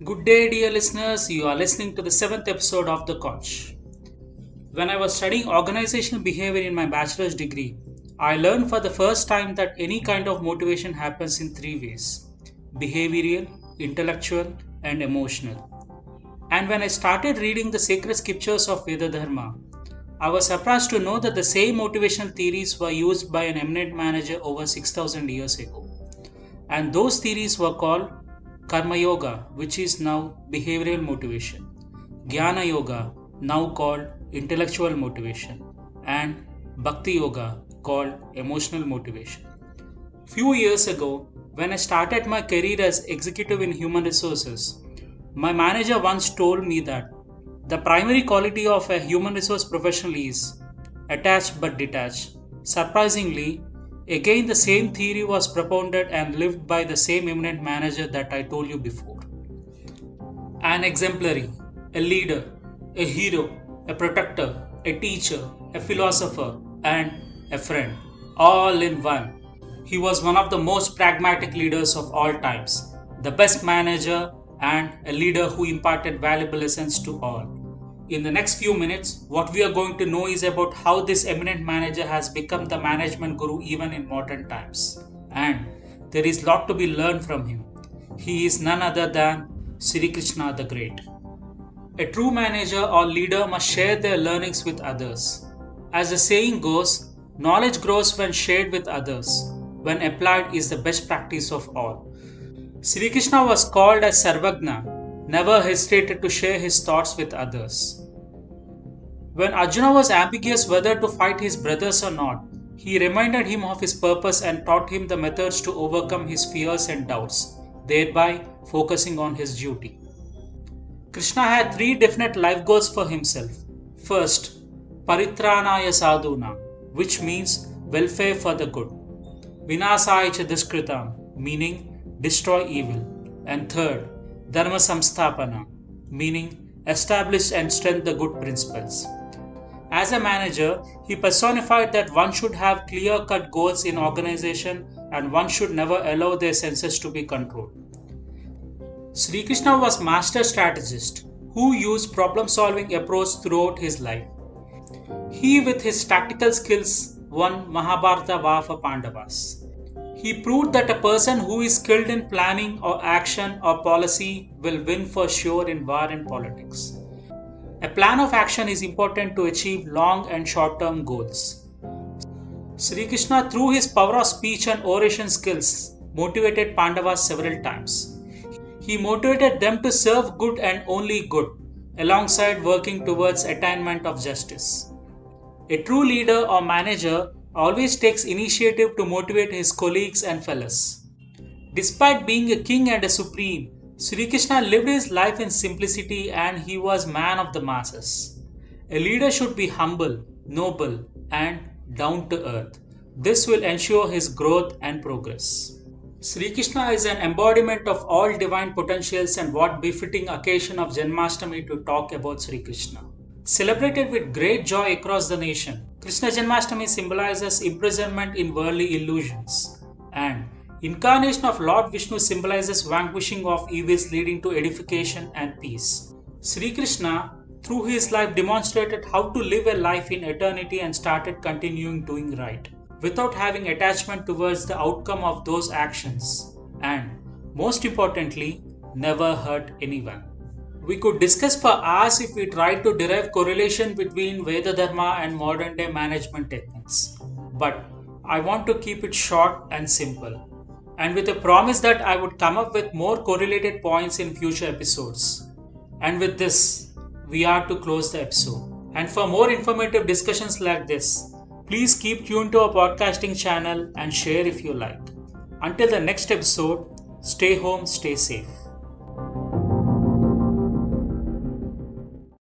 Good day, dear listeners. You are listening to the seventh episode of the Conch. When I was studying organizational behavior in my bachelor's degree, I learned for the first time that any kind of motivation happens in three ways: behavioral, intellectual, and emotional. And when I started reading the sacred scriptures of Veda Dharma, I was surprised to know that the same motivational theories were used by an eminent manager over 6,000 years ago. And those theories were called Karma Yoga, which is now behavioral motivation, Jnana Yoga, now called intellectual motivation, and Bhakti Yoga, called emotional motivation. Few years ago, when I started my career as executive in human resources, my manager once told me that the primary quality of a human resource professional is attached but detached. Surprisingly, again the same theory was propounded and lived by the same eminent manager that I told you before. An exemplary, a leader, a hero, a protector, a teacher, a philosopher, and a friend, all in one. He was one of the most pragmatic leaders of all times, the best manager, and a leader who imparted valuable lessons to all. In the next few minutes, what we are going to know is about how this eminent manager has become the management guru even in modern times. And there is a lot to be learned from him. He is none other than Sri Krishna the Great. A true manager or leader must share their learnings with others. As the saying goes, knowledge grows when shared with others. When applied is the best practice of all. Sri Krishna was called as Sarvagna, never hesitated to share his thoughts with others. When Arjuna was ambiguous whether to fight his brothers or not, he reminded him of his purpose and taught him the methods to overcome his fears and doubts, thereby focusing on his duty. Krishna had three definite life goals for himself. First, Paritranaya Sadhuna, which means welfare for the good. Vinasaya cha Duskritam, meaning destroy evil. And third, Dharma Samsthapana, meaning establish and strengthen the good principles. As a manager, he personified that one should have clear-cut goals in organization and one should never allow their senses to be controlled. Sri Krishna was master strategist who used problem-solving approach throughout his life. He, with his tactical skills, won Mahabharata war for Pandavas. He proved that a person who is skilled in planning or action or policy will win for sure in war and politics. A plan of action is important to achieve long and short-term goals. Sri Krishna, through his power of speech and oration skills, motivated Pandavas several times. He motivated them to serve good and only good, alongside working towards attainment of justice. A true leader or manager always takes initiative to motivate his colleagues and fellows. Despite being a king and a supreme, Sri Krishna lived his life in simplicity and he was man of the masses. A leader should be humble, noble, and down to earth. This will ensure his growth and progress. Sri Krishna is an embodiment of all divine potentials, and what befitting occasion of Janmashtami to talk about Sri Krishna. Celebrated with great joy across the nation, Krishna Janmashtami symbolizes imprisonment in worldly illusions, and incarnation of Lord Vishnu symbolizes vanquishing of evils leading to edification and peace. Sri Krishna, through his life, demonstrated how to live a life in eternity and started continuing doing right, without having attachment towards the outcome of those actions, and most importantly, never hurt anyone. We could discuss for hours if we tried to derive correlation between Veda Dharma and modern day management techniques. But I want to keep it short and simple, and with a promise that I would come up with more correlated points in future episodes. And with this, we are to close the episode. And for more informative discussions like this, please keep tuned to our podcasting channel and share if you like. Until the next episode, stay home, stay safe.